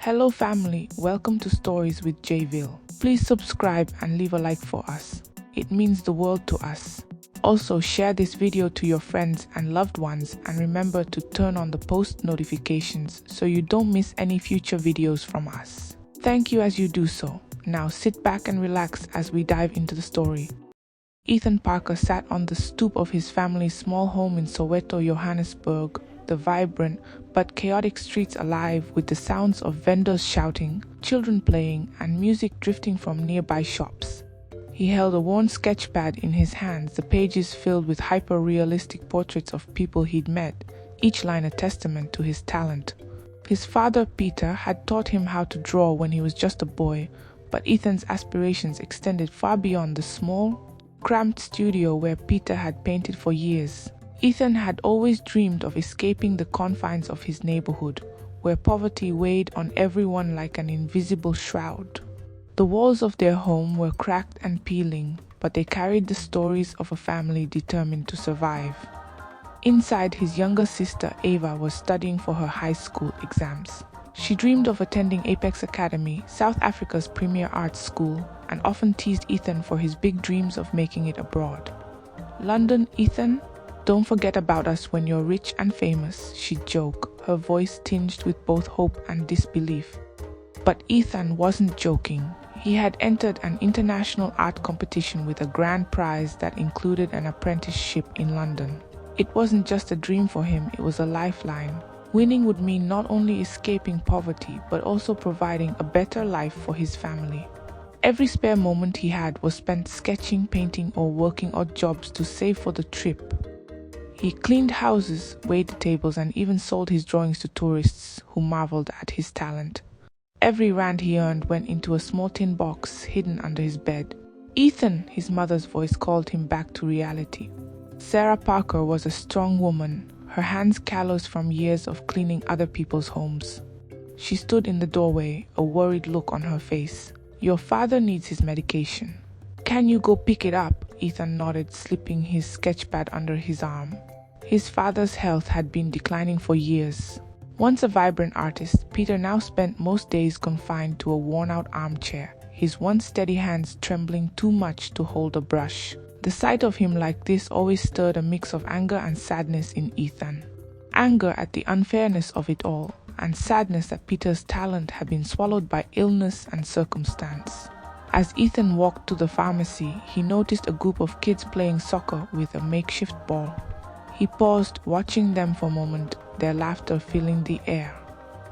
Hello family, welcome to Stories with JAYVIL. Please subscribe and leave a like for us. It means the world to us. Also share this video to your friends and loved ones and remember to turn on the post notifications so you don't miss any future videos from us. Thank you as you do so. Now sit back and relax as we dive into the story. Ethan Parker sat on the stoop of his family's small home in Soweto, Johannesburg, the vibrant but chaotic streets alive with the sounds of vendors shouting, children playing, and music drifting from nearby shops. He held a worn sketchpad in his hands, the pages filled with hyper-realistic portraits of people he'd met, each line a testament to his talent. His father, Peter, had taught him how to draw when he was just a boy, but Ethan's aspirations extended far beyond the small, cramped studio where Peter had painted for years. Ethan had always dreamed of escaping the confines of his neighborhood, where poverty weighed on everyone like an invisible shroud. The walls of their home were cracked and peeling, but they carried the stories of a family determined to survive. Inside, his younger sister Ava was studying for her high school exams. She dreamed of attending Apex Academy, South Africa's premier arts school, and often teased Ethan for his big dreams of making it abroad. "London, Ethan? Don't forget about us when you're rich and famous," she'd joke, her voice tinged with both hope and disbelief. But Ethan wasn't joking. He had entered an international art competition with a grand prize that included an apprenticeship in London. It wasn't just a dream for him, it was a lifeline. Winning would mean not only escaping poverty, but also providing a better life for his family. Every spare moment he had was spent sketching, painting, or working odd jobs to save for the trip. He cleaned houses, waited tables, and even sold his drawings to tourists who marveled at his talent. Every rand he earned went into a small tin box hidden under his bed. "Ethan," his mother's voice called him back to reality. Sarah Parker was a strong woman, her hands calloused from years of cleaning other people's homes. She stood in the doorway, a worried look on her face. "Your father needs his medication. Can you go pick it up?" Ethan nodded, slipping his sketchpad under his arm. His father's health had been declining for years. Once a vibrant artist, Peter now spent most days confined to a worn-out armchair, his once steady hands trembling too much to hold a brush. The sight of him like this always stirred a mix of anger and sadness in Ethan. Anger at the unfairness of it all, and sadness that Peter's talent had been swallowed by illness and circumstance. As Ethan walked to the pharmacy, he noticed a group of kids playing soccer with a makeshift ball. He paused, watching them for a moment, their laughter filling the air.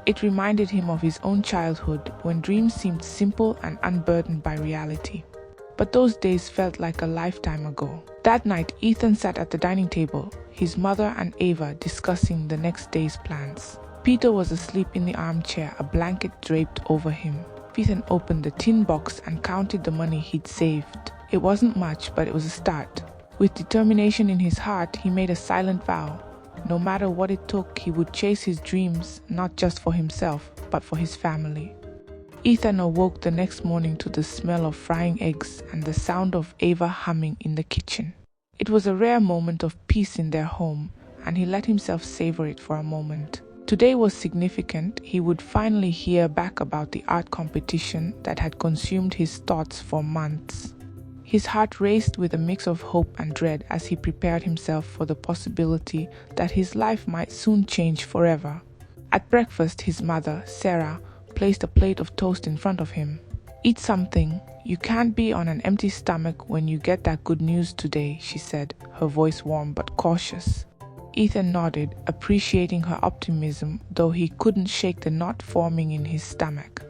It reminded him of his own childhood, when dreams seemed simple and unburdened by reality. But those days felt like a lifetime ago. That night, Ethan sat at the dining table, his mother and Ava discussing the next day's plans. Peter was asleep in the armchair, a blanket draped over him. Ethan opened the tin box and counted the money he'd saved. It wasn't much, but it was a start. With determination in his heart, he made a silent vow. No matter what it took, he would chase his dreams, not just for himself, but for his family. Ethan awoke the next morning to the smell of frying eggs and the sound of Ava humming in the kitchen. It was a rare moment of peace in their home, and he let himself savor it for a moment. Today was significant. He would finally hear back about the art competition that had consumed his thoughts for months. His heart raced with a mix of hope and dread as he prepared himself for the possibility that his life might soon change forever. At breakfast, his mother, Sarah, placed a plate of toast in front of him. "Eat something. You can't be on an empty stomach when you get that good news today," she said, her voice warm but cautious. Ethan nodded, appreciating her optimism, though he couldn't shake the knot forming in his stomach.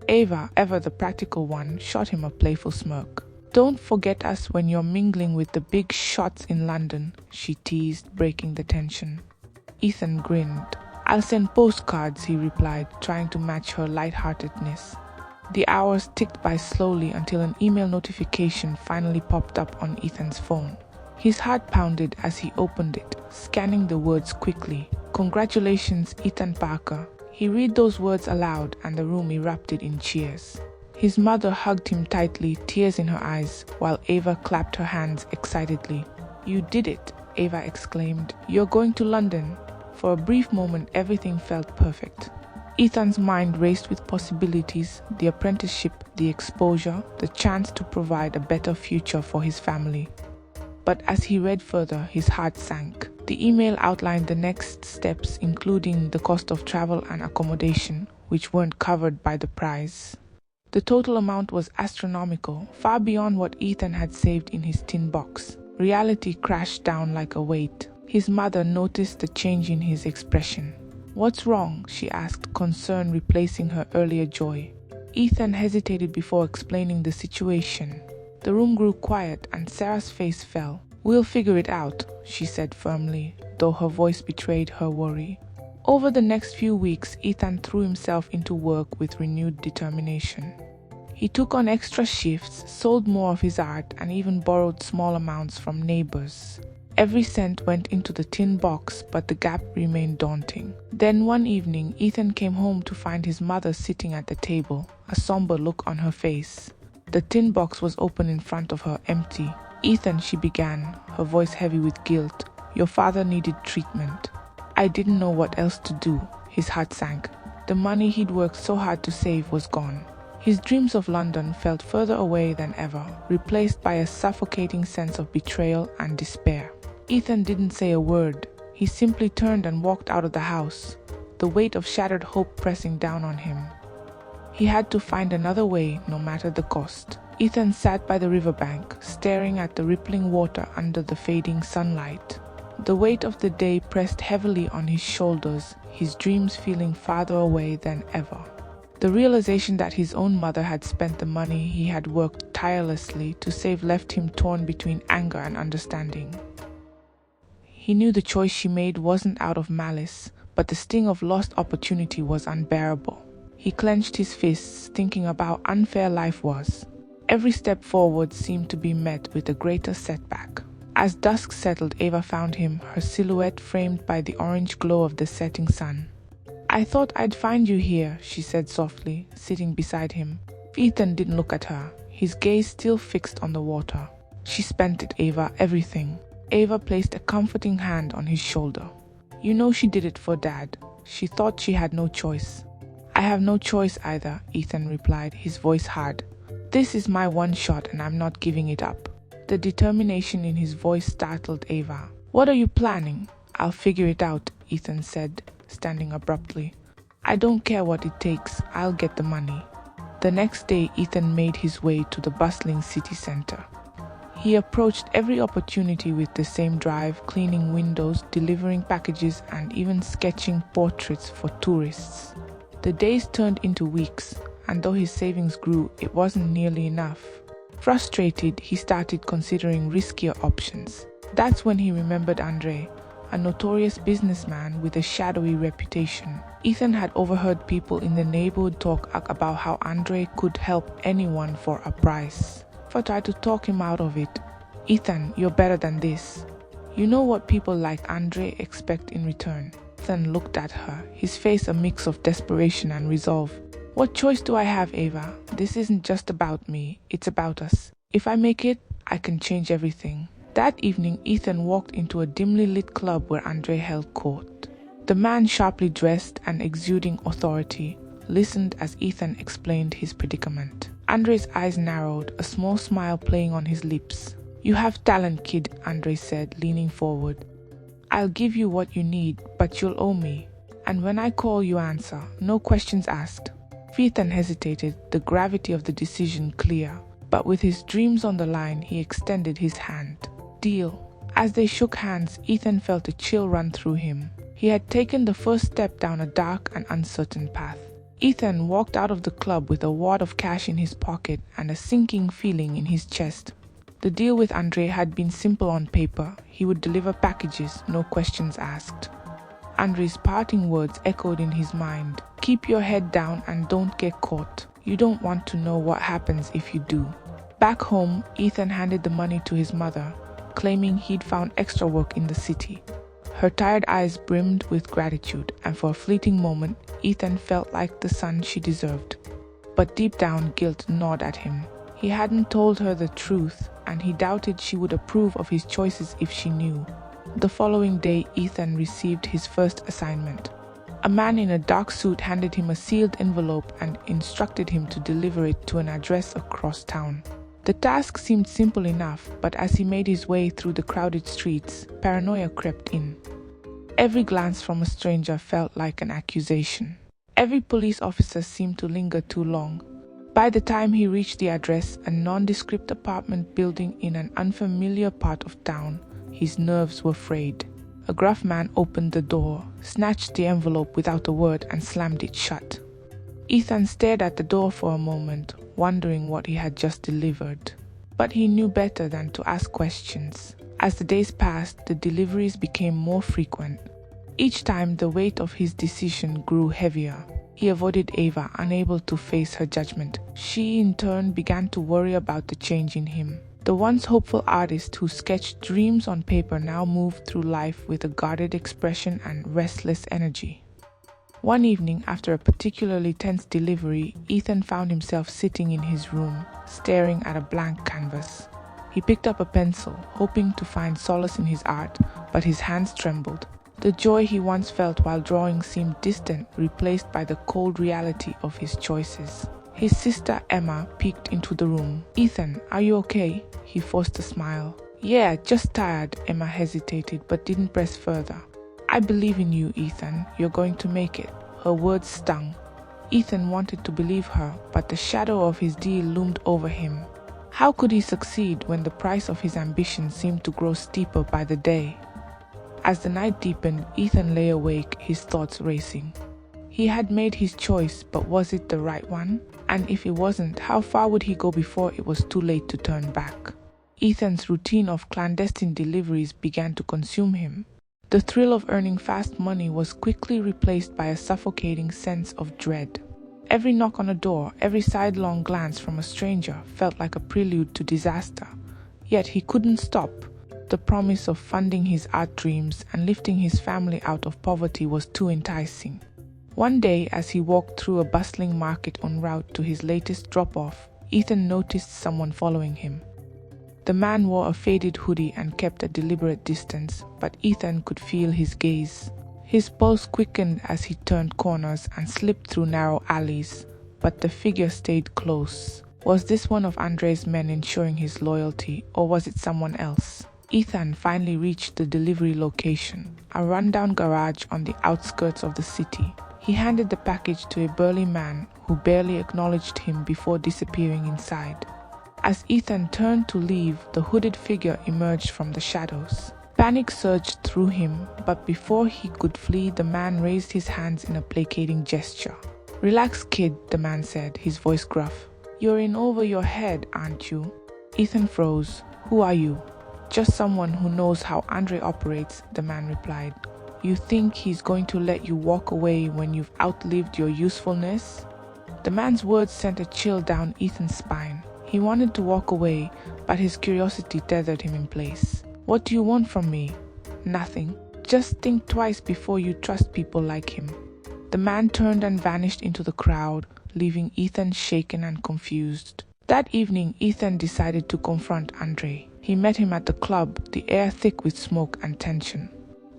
Ava, ever the practical one, shot him a playful smirk. "Don't forget us when you're mingling with the big shots in London," she teased, breaking the tension. Ethan grinned. "I'll send postcards," he replied, trying to match her lightheartedness. The hours ticked by slowly until an email notification finally popped up on Ethan's phone. His heart pounded as he opened it, scanning the words quickly. "Congratulations, Ethan Parker." He read those words aloud, and the room erupted in cheers. His mother hugged him tightly, tears in her eyes, while Ava clapped her hands excitedly. "You did it," Ava exclaimed. "You're going to London." For a brief moment, everything felt perfect. Ethan's mind raced with possibilities: the apprenticeship, the exposure, the chance to provide a better future for his family. But as he read further, his heart sank. The email outlined the next steps, including the cost of travel and accommodation, which weren't covered by the prize. The total amount was astronomical, far beyond what Ethan had saved in his tin box. Reality crashed down like a weight. His mother noticed the change in his expression. "What's wrong?" she asked, concern replacing her earlier joy. Ethan hesitated before explaining the situation. The room grew quiet and Sarah's face fell. "We'll figure it out," she said firmly, though her voice betrayed her worry. Over the next few weeks, Ethan threw himself into work with renewed determination. He took on extra shifts, sold more of his art, and even borrowed small amounts from neighbors. Every cent went into the tin box, but the gap remained daunting. Then one evening, Ethan came home to find his mother sitting at the table, a somber look on her face. The tin box was open in front of her, empty. "Ethan," she began, her voice heavy with guilt, "your father needed treatment." I didn't know what else to do. His heart sank. The money he'd worked so hard to save was gone. His dreams of London felt further away than ever, replaced by a suffocating sense of betrayal and despair. Ethan didn't say a word. He simply turned and walked out of the house, the weight of shattered hope pressing down on him. He had to find another way, no matter the cost. Ethan sat by the riverbank, staring at the rippling water under the fading sunlight. The weight of the day pressed heavily on his shoulders, his dreams feeling farther away than ever. The realization that his own mother had spent the money he had worked tirelessly to save left him torn between anger and understanding. He knew the choice she made wasn't out of malice, but the sting of lost opportunity was unbearable. He clenched his fists, thinking about how unfair life was. Every step forward seemed to be met with a greater setback. As dusk settled, Ava found him, her silhouette framed by the orange glow of the setting sun. "I thought I'd find you here," she said softly, sitting beside him. Ethan didn't look at her, his gaze still fixed on the water. "She spent it, Ava, everything." Ava placed a comforting hand on his shoulder. "You know she did it for Dad. She thought she had no choice." "I have no choice either," Ethan replied, his voice hard. "This is my one shot and I'm not giving it up." The determination in his voice startled Ava. "What are you planning?" "I'll figure it out," Ethan said, standing abruptly. "I don't care what it takes, I'll get the money." The next day, Ethan made his way to the bustling city center. He approached every opportunity with the same drive, cleaning windows, delivering packages, and even sketching portraits for tourists. The days turned into weeks, and though his savings grew, it wasn't nearly enough. Frustrated, he started considering riskier options. That's when he remembered Andre, a notorious businessman with a shadowy reputation. Ethan had overheard people in the neighborhood talk about how Andre could help anyone for a price. I tried to talk him out of it. "Ethan, you're better than this. You know what people like Andre expect in return." Ethan looked at her, his face a mix of desperation and resolve. "What choice do I have, Ava? This isn't just about me, it's about us. If I make it, I can change everything." That evening, Ethan walked into a dimly lit club where Andre held court. The man, sharply dressed and exuding authority, listened as Ethan explained his predicament. Andre's eyes narrowed, a small smile playing on his lips. "You have talent, kid," Andre said, leaning forward. "I'll give you what you need, but you'll owe me. And when I call, you answer, no questions asked." Ethan hesitated, the gravity of the decision clear. But with his dreams on the line, he extended his hand. "Deal." As they shook hands, Ethan felt a chill run through him. He had taken the first step down a dark and uncertain path. Ethan walked out of the club with a wad of cash in his pocket and a sinking feeling in his chest. The deal with Andre had been simple on paper. He would deliver packages, no questions asked. Andre's parting words echoed in his mind. "Keep your head down and don't get caught. You don't want to know what happens if you do." Back home, Ethan handed the money to his mother, claiming he'd found extra work in the city. Her tired eyes brimmed with gratitude, and for a fleeting moment, Ethan felt like the son she deserved. But deep down, guilt gnawed at him. He hadn't told her the truth, and he doubted she would approve of his choices if she knew. The following day, Ethan received his first assignment. A man in a dark suit handed him a sealed envelope and instructed him to deliver it to an address across town. The task seemed simple enough, but as he made his way through the crowded streets, paranoia crept in. Every glance from a stranger felt like an accusation. Every police officer seemed to linger too long. By the time he reached the address, a nondescript apartment building in an unfamiliar part of town, his nerves were frayed. A gruff man opened the door, snatched the envelope without a word, and slammed it shut. Ethan stared at the door for a moment, wondering what he had just delivered. But he knew better than to ask questions. As the days passed, the deliveries became more frequent. Each time, the weight of his decision grew heavier. He avoided Ava, unable to face her judgment. She, in turn, began to worry about the change in him. The once hopeful artist who sketched dreams on paper now moved through life with a guarded expression and restless energy. One evening, after a particularly tense delivery, Ethan found himself sitting in his room, staring at a blank canvas. He picked up a pencil, hoping to find solace in his art, but his hands trembled. The joy he once felt while drawing seemed distant, replaced by the cold reality of his choices. His sister Emma peeked into the room. "Ethan, are you okay?" He forced a smile. "Yeah, just tired," Emma hesitated but didn't press further. "I believe in you, Ethan. You're going to make it." Her words stung. Ethan wanted to believe her, but the shadow of his deal loomed over him. How could he succeed when the price of his ambition seemed to grow steeper by the day? As the night deepened, Ethan lay awake, his thoughts racing. He had made his choice, but was it the right one? And if it wasn't, how far would he go before it was too late to turn back? Ethan's routine of clandestine deliveries began to consume him. The thrill of earning fast money was quickly replaced by a suffocating sense of dread. Every knock on a door, every sidelong glance from a stranger felt like a prelude to disaster. Yet he couldn't stop. The promise of funding his art dreams and lifting his family out of poverty was too enticing. One day, as he walked through a bustling market en route to his latest drop-off, Ethan noticed someone following him. The man wore a faded hoodie and kept a deliberate distance, but Ethan could feel his gaze. His pulse quickened as he turned corners and slipped through narrow alleys, but the figure stayed close. Was this one of Andre's men ensuring his loyalty, or was it someone else? Ethan finally reached the delivery location, a rundown garage on the outskirts of the city. He handed the package to a burly man who barely acknowledged him before disappearing inside. As Ethan turned to leave, the hooded figure emerged from the shadows. Panic surged through him, but before he could flee, the man raised his hands in a placating gesture. "Relax, kid," the man said, his voice gruff. "You're in over your head, aren't you?" Ethan froze. "Who are you?" "Just someone who knows how Andre operates," the man replied. "You think he's going to let you walk away when you've outlived your usefulness?" The man's words sent a chill down Ethan's spine. He wanted to walk away, but his curiosity tethered him in place. "What do you want from me?" "Nothing. Just think twice before you trust people like him." The man turned and vanished into the crowd, leaving Ethan shaken and confused. That evening, Ethan decided to confront Andre. He met him at the club, the air thick with smoke and tension.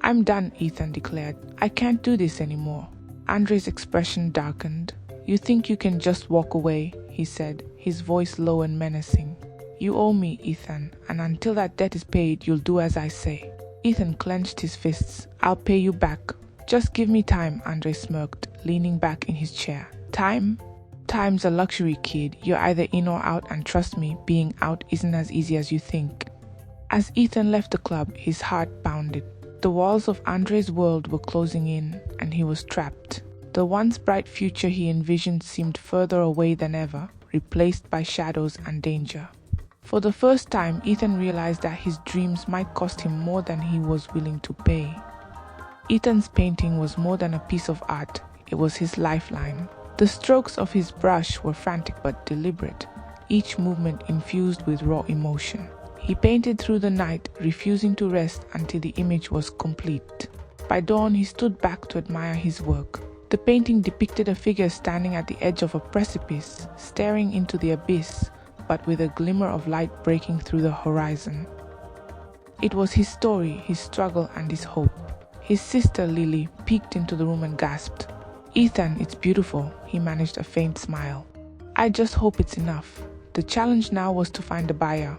"I'm done," Ethan declared. "I can't do this anymore." Andre's expression darkened. "You think you can just walk away?" he said, his voice low and menacing. "You owe me, Ethan, and until that debt is paid, you'll do as I say." Ethan clenched his fists. "I'll pay you back. Just give me time," Andre smirked, leaning back in his chair. "Time? Time's a luxury, kid. You're either in or out, and trust me, being out isn't as easy as you think." As Ethan left the club, his heart pounded. The walls of Andre's world were closing in, and he was trapped. The once bright future he envisioned seemed further away than ever, replaced by shadows and danger. For the first time, Ethan realized that his dreams might cost him more than he was willing to pay. Ethan's painting was more than a piece of art. It was his lifeline. The strokes of his brush were frantic but deliberate, each movement infused with raw emotion. He painted through the night, refusing to rest until the image was complete. By dawn, he stood back to admire his work. The painting depicted a figure standing at the edge of a precipice, staring into the abyss, but with a glimmer of light breaking through the horizon. It was his story, his struggle, and his hope. His sister Lily peeked into the room and gasped. "Ethan, it's beautiful." He managed a faint smile. "I just hope it's enough." The challenge now was to find a buyer.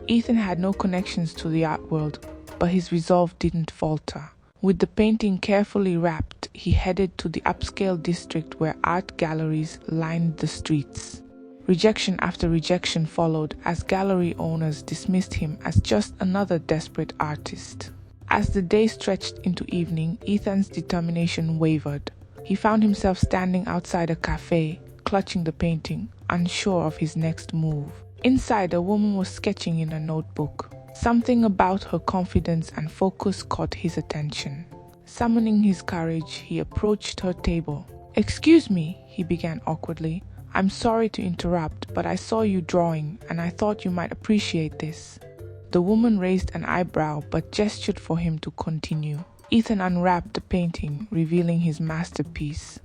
Ethan had no connections to the art world, but his resolve didn't falter. With the painting carefully wrapped, he headed to the upscale district where art galleries lined the streets. Rejection after rejection followed as gallery owners dismissed him as just another desperate artist. As the day stretched into evening, Ethan's determination wavered. He found himself standing outside a cafe, clutching the painting, unsure of his next move. Inside, a woman was sketching in a notebook. Something about her confidence and focus caught his attention. Summoning his courage, he approached her table. "Excuse me," he began awkwardly. "I'm sorry to interrupt, but I saw you drawing, and I thought you might appreciate this." The woman raised an eyebrow, but gestured for him to continue. Ethan unwrapped the painting, revealing his masterpiece.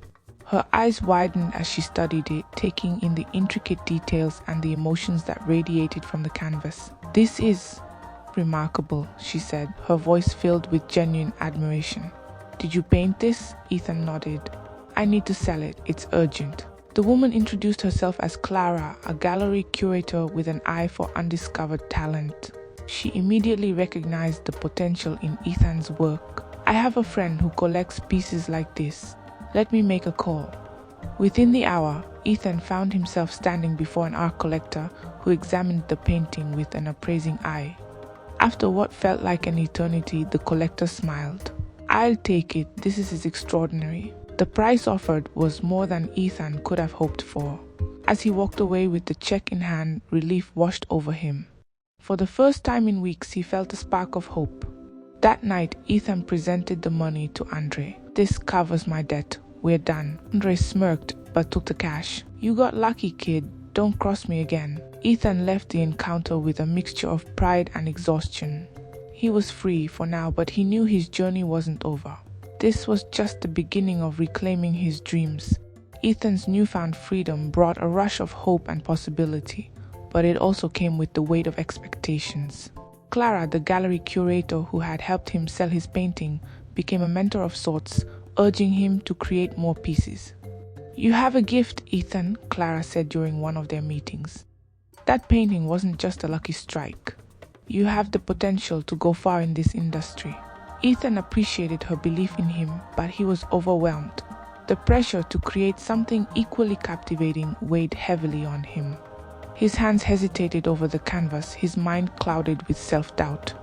Her eyes widened as she studied it, taking in the intricate details and the emotions that radiated from the canvas. "This is remarkable," she said, her voice filled with genuine admiration. "Did you paint this?" Ethan nodded. "I need to sell it. It's urgent." The woman introduced herself as Clara, a gallery curator with an eye for undiscovered talent. She immediately recognized the potential in Ethan's work. "I have a friend who collects pieces like this. Let me make a call." Within the hour, Ethan found himself standing before an art collector who examined the painting with an appraising eye. After what felt like an eternity, the collector smiled. "I'll take it. This is extraordinary." The price offered was more than Ethan could have hoped for. As he walked away with the check in hand, relief washed over him. For the first time in weeks, he felt a spark of hope. That night, Ethan presented the money to Andre. "This covers my debt. We're done." Andre smirked but took the cash. "You got lucky, kid. Don't cross me again." Ethan left the encounter with a mixture of pride and exhaustion. He was free for now, but he knew his journey wasn't over. This was just the beginning of reclaiming his dreams. Ethan's newfound freedom brought a rush of hope and possibility, but it also came with the weight of expectations. Clara, the gallery curator who had helped him sell his painting, became a mentor of sorts, urging him to create more pieces. "You have a gift, Ethan," Clara said during one of their meetings. "That painting wasn't just a lucky strike. You have the potential to go far in this industry." Ethan appreciated her belief in him, but he was overwhelmed. The pressure to create something equally captivating weighed heavily on him. His hands hesitated over the canvas, his mind clouded with self-doubt.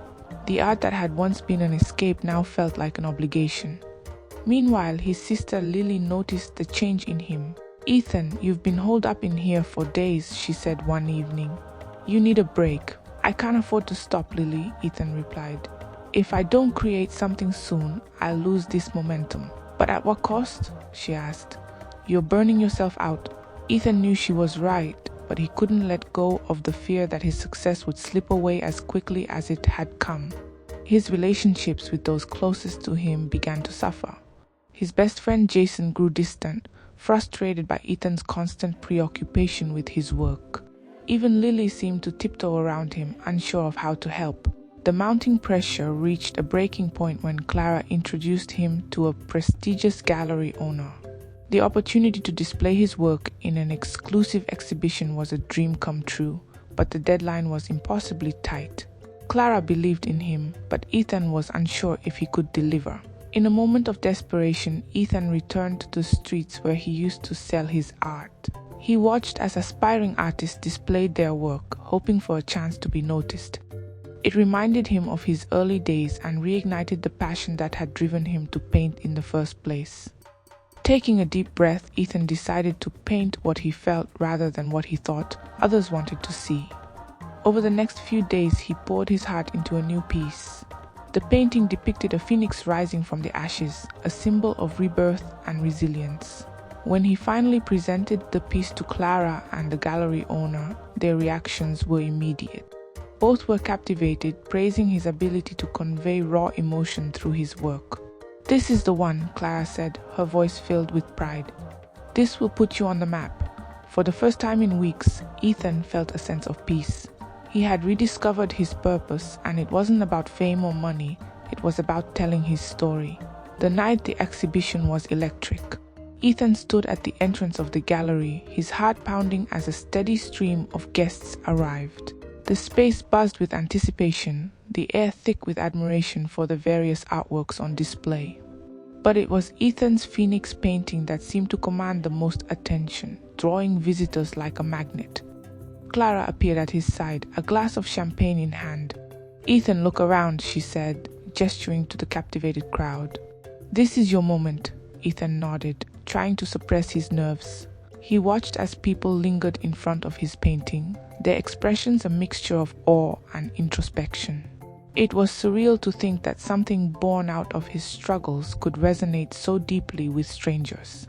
The art that had once been an escape now felt like an obligation. Meanwhile, his sister Lily noticed the change in him. "Ethan, you've been holed up in here for days," she said one evening. "You need a break." "I can't afford to stop, Lily," Ethan replied. "If I don't create something soon, I'll lose this momentum." "But at what cost?" she asked. "You're burning yourself out." Ethan knew she was right, but he couldn't let go of the fear that his success would slip away as quickly as it had come. His relationships with those closest to him began to suffer. His best friend Jason grew distant, frustrated by Ethan's constant preoccupation with his work. Even Lily seemed to tiptoe around him, unsure of how to help. The mounting pressure reached a breaking point when Clara introduced him to a prestigious gallery owner. The opportunity to display his work in an exclusive exhibition was a dream come true, but the deadline was impossibly tight. Clara believed in him, but Ethan was unsure if he could deliver. In a moment of desperation, Ethan returned to the streets where he used to sell his art. He watched as aspiring artists displayed their work, hoping for a chance to be noticed. It reminded him of his early days and reignited the passion that had driven him to paint in the first place. Taking a deep breath, Ethan decided to paint what he felt rather than what he thought others wanted to see. Over the next few days, he poured his heart into a new piece. The painting depicted a phoenix rising from the ashes, a symbol of rebirth and resilience. When he finally presented the piece to Clara and the gallery owner, their reactions were immediate. Both were captivated, praising his ability to convey raw emotion through his work. "This is the one," Clara said, her voice filled with pride. "This will put you on the map." For the first time in weeks, Ethan felt a sense of peace. He had rediscovered his purpose, and it wasn't about fame or money, It was about telling his story. The night the exhibition was electric. Ethan stood at the entrance of the gallery, his heart pounding as a steady stream of guests arrived. The space buzzed with anticipation, the air thick with admiration for the various artworks on display. But it was Ethan's Phoenix painting that seemed to command the most attention, drawing visitors like a magnet. Clara appeared at his side, a glass of champagne in hand. "Ethan, look around," she said, gesturing to the captivated crowd. "This is your moment," Ethan nodded, trying to suppress his nerves. He watched as people lingered in front of his painting, their expressions a mixture of awe and introspection. It was surreal to think that something born out of his struggles could resonate so deeply with strangers.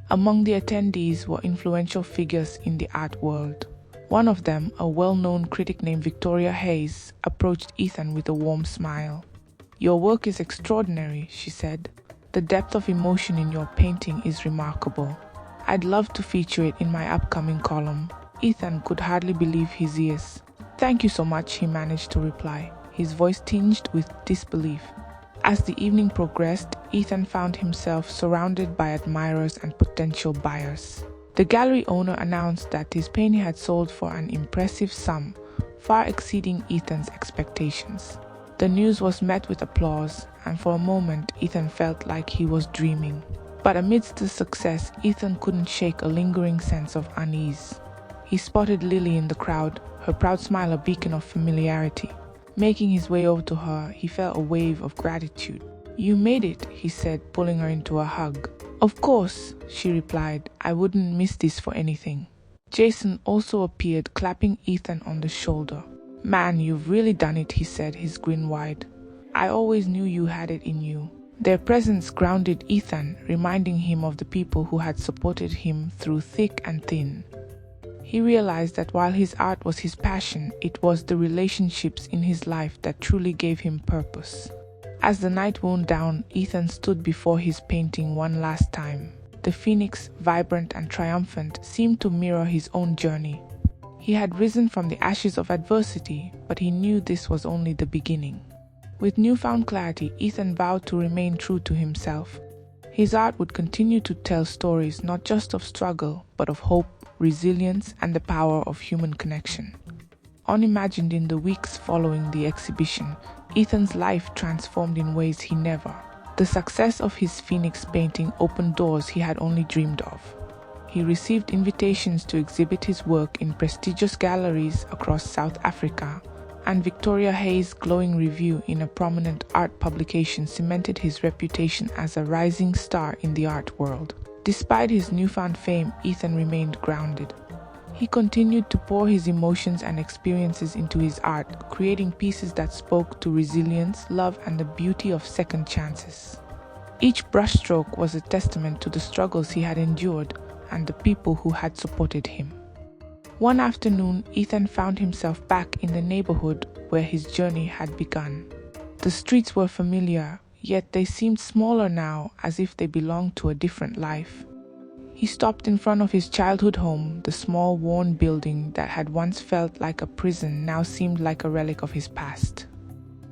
Among the attendees were influential figures in the art world. One of them, a well-known critic named Victoria Hayes, approached Ethan with a warm smile. "Your work is extraordinary," she said. "The depth of emotion in your painting is remarkable. I'd love to feature it in my upcoming column." Ethan could hardly believe his ears. "Thank you so much," he managed to reply, his voice tinged with disbelief. As the evening progressed, Ethan found himself surrounded by admirers and potential buyers. The gallery owner announced that his painting had sold for an impressive sum, far exceeding Ethan's expectations. The news was met with applause, and for a moment Ethan felt like he was dreaming. But amidst the success, Ethan couldn't shake a lingering sense of unease. He spotted Lily in the crowd, her proud smile a beacon of familiarity. Making his way over to her, he felt a wave of gratitude. "You made it," he said, pulling her into a hug. "Of course," she replied. "I wouldn't miss this for anything." Jason also appeared, clapping Ethan on the shoulder. "Man, you've really done it," he said, his grin wide. "I always knew you had it in you." Their presence grounded Ethan, reminding him of the people who had supported him through thick and thin. He realized that while his art was his passion, it was the relationships in his life that truly gave him purpose. As the night wound down, Ethan stood before his painting one last time. The phoenix, vibrant and triumphant, seemed to mirror his own journey. He had risen from the ashes of adversity, but he knew this was only the beginning. With newfound clarity, Ethan vowed to remain true to himself. His art would continue to tell stories not just of struggle, but of hope, resilience, and the power of human connection. Unimagined in the weeks following the exhibition, Ethan's life transformed in ways he never. The success of his Phoenix painting opened doors he had only dreamed of. He received invitations to exhibit his work in prestigious galleries across South Africa, and Victoria Hayes' glowing review in a prominent art publication cemented his reputation as a rising star in the art world. Despite his newfound fame, Ethan remained grounded. He continued to pour his emotions and experiences into his art, creating pieces that spoke to resilience, love, and the beauty of second chances. Each brushstroke was a testament to the struggles he had endured and the people who had supported him. One afternoon, Ethan found himself back in the neighborhood where his journey had begun. The streets were familiar, yet they seemed smaller now, as if they belonged to a different life. He stopped in front of his childhood home. The small, worn building that had once felt like a prison now seemed like a relic of his past.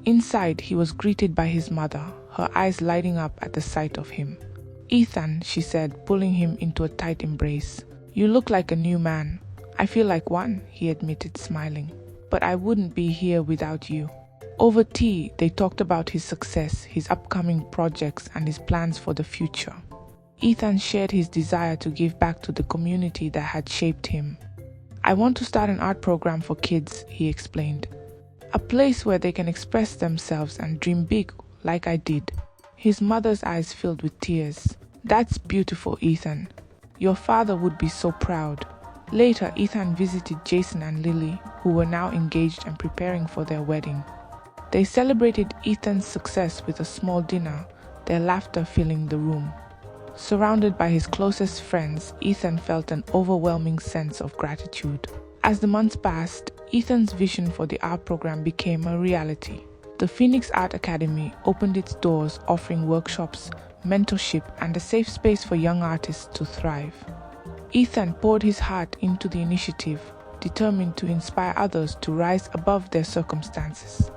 Inside, he was greeted by his mother, her eyes lighting up at the sight of him. "Ethan," she said, pulling him into a tight embrace. "You look like a new man." "I feel like one," he admitted, smiling. "But I wouldn't be here without you." Over tea, they talked about his success, his upcoming projects, and his plans for the future. Ethan shared his desire to give back to the community that had shaped him. "I want to start an art program for kids," he explained. "A place where they can express themselves and dream big, like I did." His mother's eyes filled with tears. "That's beautiful, Ethan. Your father would be so proud." Later, Ethan visited Jason and Lily, who were now engaged and preparing for their wedding. They celebrated Ethan's success with a small dinner, their laughter filling the room. Surrounded by his closest friends, Ethan felt an overwhelming sense of gratitude. As the months passed, Ethan's vision for the art program became a reality. The Phoenix Art Academy opened its doors, offering workshops, mentorship, and a safe space for young artists to thrive. Ethan poured his heart into the initiative, determined to inspire others to rise above their circumstances.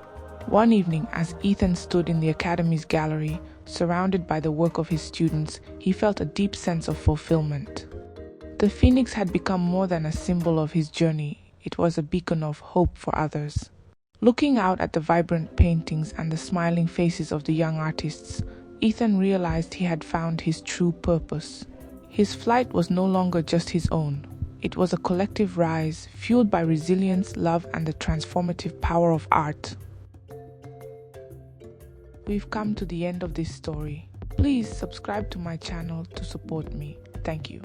One evening, as Ethan stood in the academy's gallery, surrounded by the work of his students, he felt a deep sense of fulfillment. The phoenix had become more than a symbol of his journey, it was a beacon of hope for others. Looking out at the vibrant paintings and the smiling faces of the young artists, Ethan realized he had found his true purpose. His flight was no longer just his own. It was a collective rise, fueled by resilience, love, and the transformative power of art. We've come to the end of this story. Please subscribe to my channel to support me. Thank you.